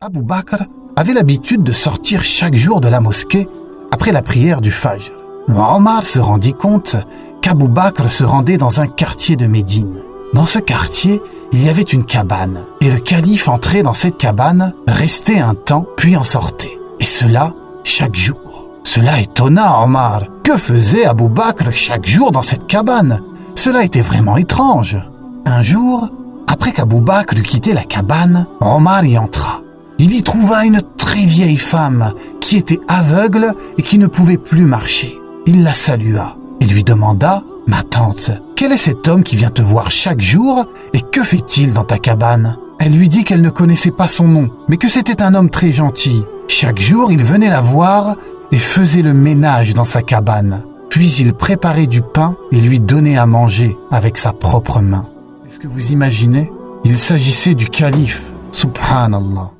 Abu Bakr avait l'habitude de sortir chaque jour de la mosquée après la prière du Fajr. Omar se rendit compte qu'Abu Bakr se rendait dans un quartier de Médine. Dans ce quartier, il y avait une cabane, et le calife entrait dans cette cabane, restait un temps, puis en sortait. Et cela, chaque jour. Cela étonna Omar. Que faisait Abu Bakr chaque jour dans cette cabane? Cela était vraiment étrange. Un jour, après qu'Abu Bakr eut quitté la cabane, Omar y entra. Il y trouva une très vieille femme qui était aveugle et qui ne pouvait plus marcher. Il la salua et lui demanda « Ma tante, quel est cet homme qui vient te voir chaque jour et que fait-il dans ta cabane ?» Elle lui dit qu'elle ne connaissait pas son nom, mais que c'était un homme très gentil. Chaque jour, il venait la voir et faisait le ménage dans sa cabane. Puis il préparait du pain et lui donnait à manger avec sa propre main. Est-ce que vous imaginez? Il s'agissait du calife, subhanallah.